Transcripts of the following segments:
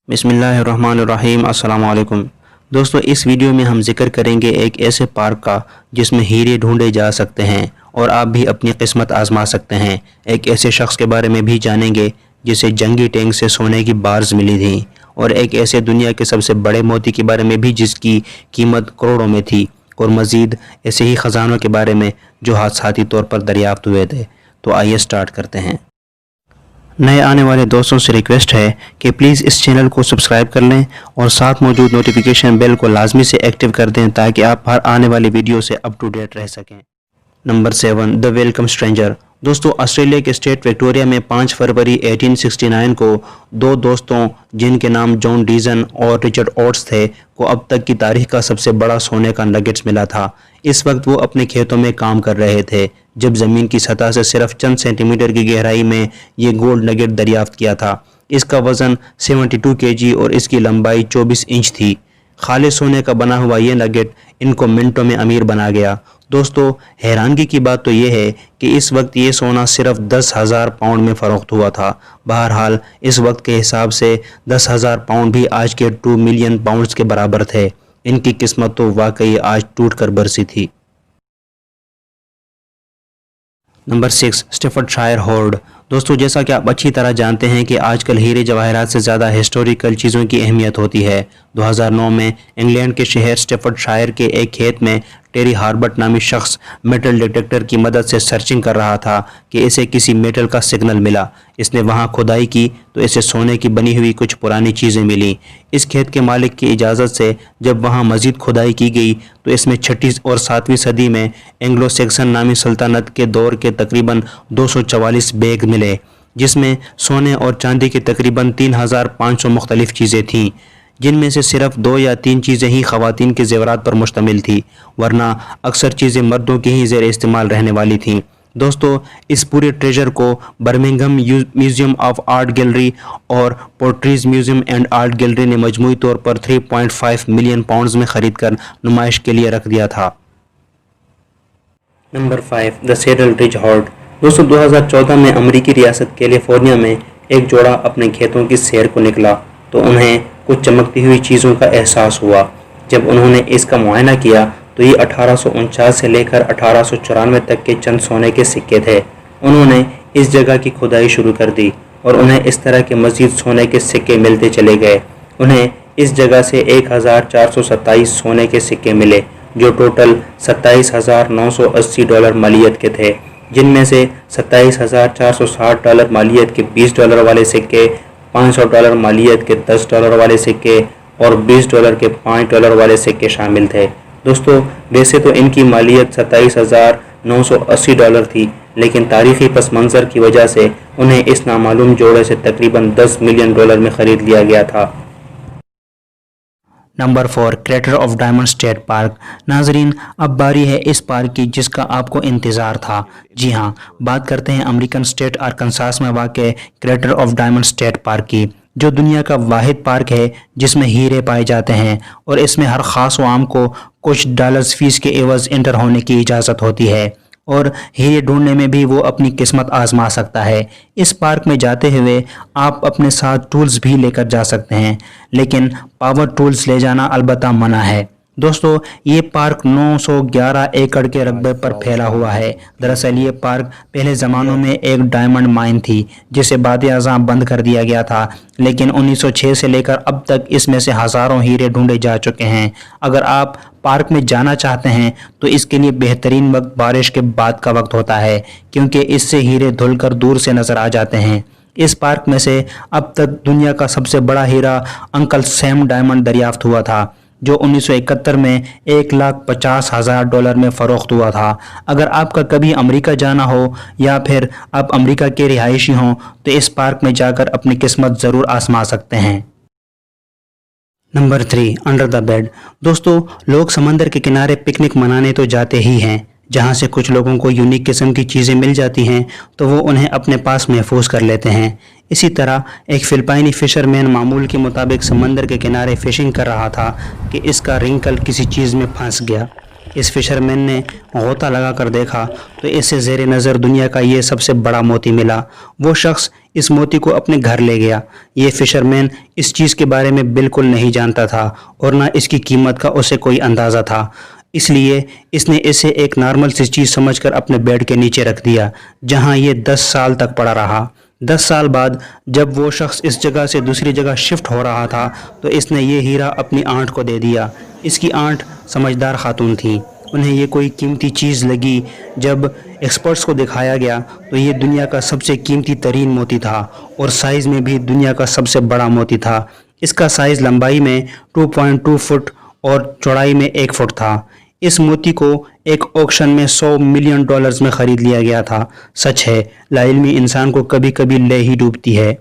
बिस्मिल्लाहिर्रहमानिर्रहीम। अस्सलाम वालेकुम दोस्तों, इस वीडियो में हम जिक्र करेंगे एक ऐसे पार्क का जिसमें हीरे ढूंढे जा सकते हैं और आप भी अपनी किस्मत आजमा सकते हैं। एक ऐसे शख्स के बारे में भी जानेंगे जिसे जंगी टैंक से सोने की बार्स मिली थी, और एक ऐसे दुनिया के सबसे बड़े मोती के बारे में भी जिसकी कीमत करोड़ों में थी, और मज़ीद ऐसे ही ख़जानों के बारे में जो हादसाती तौर पर दरियाफ्त हुए थे। तो आइए स्टार्ट करते हैं। नए आने वाले दोस्तों से रिक्वेस्ट है कि प्लीज़ इस चैनल को सब्सक्राइब कर लें और साथ मौजूद नोटिफिकेशन बेल को लाजमी से एक्टिव कर दें ताकि आप हर आने वाली वीडियो से अप टू डेट रह सकें। Number 7, the welcome stranger. दोस्तों, ऑस्ट्रेलिया के स्टेट विक्टोरिया में 5 फरवरी 1869 को दो दोस्तों जिनके नाम जॉन डीजन और रिचर्ड ओट्स थे को अब तक की तारीख का सबसे बड़ा सोने का नगेट्स मिला था। इस वक्त वो अपने खेतों में काम कर रहे थे जब ज़मीन की सतह से सिर्फ चंद सेंटीमीटर की गहराई में ये गोल्ड नगेट दरियाफ्त किया था। इसका वज़न 72 केजी और इसकी लंबाई 24 इंच थी। खालिस सोने का बना हुआ ये नगेट इनको मिनटों में अमीर बना गया। दोस्तों, हैरानगी की बात तो ये है कि इस वक्त ये सोना सिर्फ 10,000 पाउंड में फ़रोख्त हुआ था। बहरहाल इस वक्त के हिसाब से 10,000 पाउंड भी आज के 2 मिलियन पाउंड्स के बराबर थे। इनकी किस्मत तो वाकई आज टूट कर बरसी थी। Number 6, Staffordshire hoard. दोस्तों, जैसा कि आप अच्छी तरह जानते हैं कि आजकल हीरे जवाहरात से ज़्यादा हिस्टोरिकल चीज़ों की अहमियत होती है। 2009 में इंग्लैंड के शहर स्टैफर्डशायर के एक खेत में टेरी हार्बर्ट नामी शख्स मेटल डिटेक्टर की मदद से सर्चिंग कर रहा था कि इसे किसी मेटल का सिग्नल मिला। इसने वहां खुदाई की तो इसे सोने की बनी हुई कुछ पुरानी चीज़ें मिली। इस खेत के मालिक की इजाज़त से जब वहां मज़ीद खुदाई की गई तो इसमें 6वीं और 7वीं सदी में एंग्लो सैक्सन नामी सल्तनत के दौर के तकरीबन 244 बैग मिले, जिसमें सोने और चांदी की तकरीबन 3,500 मुख्तलिफ चीज़ें थीं, जिनमें से सिर्फ 2 या 3 चीज़ें ही ख़वातीन के ज़ेवरात पर मुश्तमिल थी, वरना अक्सर चीज़ें मर्दों की ही ज़ेर इस्तेमाल रहने वाली थीं। दोस्तों, इस पूरे ट्रेजर को Birmingham museum of art gallery और पोर्ट्रीज म्यूज़ियम एंड आर्ट गैलरी ने मजमूई तौर पर 3.5 मिलियन पाउंड्स में ख़रीद कर नुमाइश के लिए रख दिया था। Number 5, the saddle ridge horde. दोस्तों, 2014 में अमरीकी रियासत कैलिफोर्निया में एक जोड़ा अपने खेतों की सैर को निकला तो उन्हें कुछ चमकती हुई चीज़ों का एहसास हुआ। जब उन्होंने इसका मुआयना किया तो ये 1849 से लेकर 1894 तक के चंद सोने के सिक्के थे। उन्होंने इस जगह की खुदाई शुरू कर दी और उन्हें इस तरह के मज़ीद सोने के सिक्के मिलते चले गए। उन्हें इस जगह से 1427 सोने के सिक्के मिले जो टोटल $27,980 मालियत के थे, जिनमें से $27,460 मालियत के $20 वाले सिक्के, $500 मालियत के $10 वाले सिक्के और $20 के $5 वाले सिक्के शामिल थे। दोस्तों, वैसे तो इनकी मालियत $27,980 थी, लेकिन तारीख़ी पस मंज़र की वजह से उन्हें इस नामालूम जोड़े से तकरीबन $10 मिलियन में ख़रीद लिया गया था। Number 4, crater of diamond state park. नाजरीन, अब बारी है इस पार्क की जिसका आपको इंतज़ार था। जी हाँ, बात करते हैं अमेरिकन स्टेट आरकानसास में वाक़ crater of diamond state park की, जो दुनिया का वाहिद पार्क है जिसमें हीरे पाए जाते हैं, और इसमें हर ख़ास आम को कुछ डॉलर्स फ़ीस के एवज़ इंटर होने की इजाज़त होती है, और हीरे ढूंढने में भी वो अपनी किस्मत आजमा सकता है। इस पार्क में जाते हुए आप अपने साथ टूल्स भी लेकर जा सकते हैं, लेकिन पावर टूल्स ले जाना अलबत्ता मना है। दोस्तों, ये पार्क 911 एकड़ के रकबे पर फैला हुआ है। दरअसल ये पार्क पहले ज़मानों में एक डायमंड माइन थी जिसे बाद-ए-आज़ां बंद कर दिया गया था, लेकिन 1906 से लेकर अब तक इसमें से हज़ारों हीरे ढूंढे जा चुके हैं। अगर आप पार्क में जाना चाहते हैं तो इसके लिए बेहतरीन वक्त बारिश के बाद का वक्त होता है, क्योंकि इससे हीरे धुलकर दूर से नज़र आ जाते हैं। इस पार्क में से अब तक दुनिया का सबसे बड़ा हीरा अंकल सैम डायमंड दरियाफ्त हुआ था, जो 1971 में $1,50,000 में फ़रोख्त हुआ था। अगर आपका कभी अमेरिका जाना हो या फिर आप अमेरिका के रिहायशी हों तो इस पार्क में जाकर अपनी किस्मत ज़रूर आजमा सकते हैं। Number 3, under the bed. दोस्तों, लोग समंदर के किनारे पिकनिक मनाने तो जाते ही हैं, जहाँ से कुछ लोगों को यूनिक किस्म की चीज़ें मिल जाती हैं तो वो उन्हें अपने पास महफूज कर लेते हैं। इसी तरह एक फिलिपाइनी फ़िशरमैन मामूल के मुताबिक समंदर के किनारे फ़िशिंग कर रहा था कि इसका रिंकल किसी चीज़ में फंस गया। इस फिशरमैन ने गोता लगा कर देखा तो इससे ज़ेर नज़र दुनिया का ये सबसे बड़ा मोती मिला। वो शख्स اس موتی کو اپنے گھر لے گیا۔ یہ فشرمین اس چیز کے بارے میں بالکل نہیں جانتا تھا اور نہ اس کی قیمت کا اسے کوئی اندازہ تھا، اس لیے اس نے اسے ایک نارمل سی چیز سمجھ کر اپنے بیڈ کے نیچے رکھ دیا، جہاں یہ 10 سال تک پڑا رہا۔ 10 سال بعد جب وہ شخص اس جگہ سے دوسری جگہ شفٹ ہو رہا تھا تو اس نے یہ ہیرا اپنی آنٹ کو دے دیا۔ اس کی آنٹ سمجھدار خاتون تھی، انہیں یہ کوئی قیمتی چیز لگی۔ جب ایکسپرٹس کو دکھایا گیا تو یہ دنیا کا سب سے قیمتی ترین موتی تھا اور سائز میں بھی دنیا کا سب سے بڑا موتی تھا۔ اس کا سائز لمبائی میں 2.2 فٹ اور چوڑائی میں 1 فٹ تھا۔ اس موتی کو ایک آکشن میں $100 ملین میں خرید لیا گیا تھا۔ سچ ہے، لا علمی انسان کو کبھی کبھی لے ہی ڈوبتی ہے۔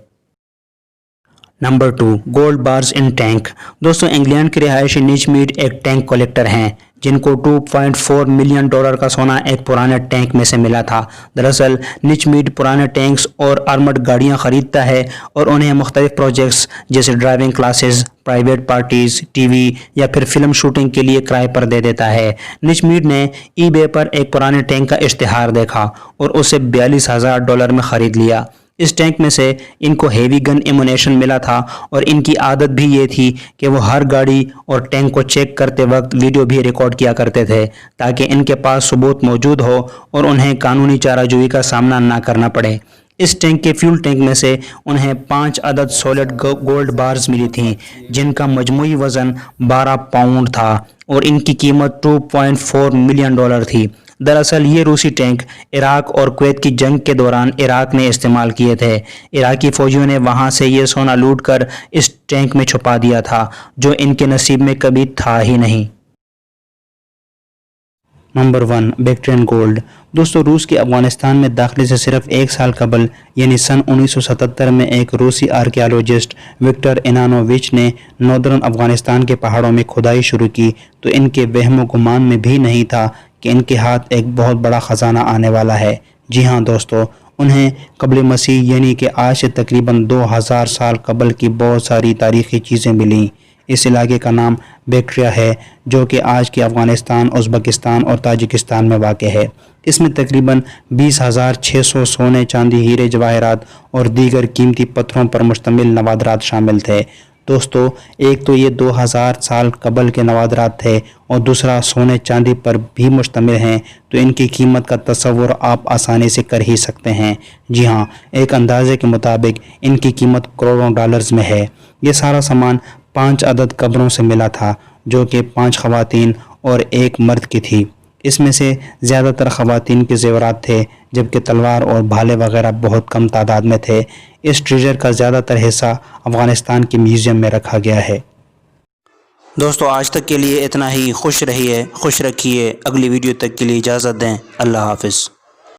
نمبر 2، گولڈ بارز ان ٹینک۔ دوستو، انگلینڈ کے رہائشی نچ میڈ ایک ٹینک کلیکٹر ہیں جن کو $2.4 ملین کا سونا ایک پرانے ٹینک میں سے ملا تھا۔ دراصل نچ میڈ پرانے ٹینکس اور آرمڈ گاڑیاں خریدتا ہے اور انہیں مختلف پروجیکٹس جیسے driving classes, private parties, T V یا پھر فلم شوٹنگ کے لیے کرائے پر دے دیتا ہے۔ نچ میڈ نے ای بے پر ایک پرانے ٹینک کا اشتہار دیکھا اور اسے $42,000 میں خرید لیا۔ اس ٹینک میں سے ان کو ہیوی گن ایمونیشن ملا تھا اور ان کی عادت بھی یہ تھی کہ وہ ہر گاڑی اور ٹینک کو چیک کرتے وقت ویڈیو بھی ریکارڈ کیا کرتے تھے تاکہ ان کے پاس ثبوت موجود ہو اور انہیں قانونی چارہ جوئی کا سامنا نہ کرنا پڑے۔ اس ٹینک کے فیول ٹینک میں سے انہیں 5 عدد سولڈ گولڈ بارز ملی تھیں جن کا مجموعی وزن 12 پاؤنڈ تھا اور ان کی قیمت $2.4 ملین تھی۔ دراصل یہ روسی ٹینک عراق اور کویت کی جنگ کے دوران عراق نے استعمال کیے تھے۔ عراقی فوجیوں نے وہاں سے یہ سونا لوٹ کر اس ٹینک میں چھپا دیا تھا جو ان کے نصیب میں کبھی تھا ہی نہیں۔ Number 1، Bactrian gold. دوستو، روس کے افغانستان میں داخلے سے صرف 1 سال قبل یعنی سن 1977 میں ایک روسی آرکیالوجسٹ وکٹر انانوویچ نے ناردرن افغانستان کے پہاڑوں میں کھدائی شروع کی تو ان کے وہم و گمان میں بھی نہیں تھا کہ ان کے ہاتھ ایک بہت بڑا خزانہ آنے والا ہے۔ جی ہاں دوستو، انہیں قبل مسیح یعنی کہ آج سے تقریباً 2000 سال قبل کی بہت ساری تاریخی چیزیں ملیں۔ اس علاقے کا نام بیکٹریا ہے جو کہ آج کے افغانستان، ازبکستان اور تاجکستان میں واقع ہے۔ اس میں تقریباً 20,600 سونے، چاندی، ہیرے، جواہرات اور دیگر قیمتی پتھروں پر مشتمل نوادرات شامل تھے۔ دوستو، ایک تو یہ 2000 سال قبل کے نوادرات تھے اور دوسرا سونے چاندی پر بھی مشتمل ہیں، تو ان کی قیمت کا تصور آپ آسانی سے کر ہی سکتے ہیں۔ جی ہاں، ایک اندازے کے مطابق ان کی قیمت کروڑوں ڈالرز میں ہے۔ یہ سارا سامان 5 عدد قبروں سے ملا تھا جو کہ 5 خواتین اور 1 مرد کی تھی۔ اس میں سے زیادہ تر خواتین کے زیورات تھے جبکہ تلوار اور بھالے وغیرہ بہت کم تعداد میں تھے۔ اس ٹریجر کا زیادہ تر حصہ افغانستان کے میوزیم میں رکھا گیا ہے۔ دوستو، آج تک کے لیے اتنا ہی۔ خوش رہیے، خوش رکھیے۔ اگلی ویڈیو تک کے لیے اجازت دیں۔ اللہ حافظ۔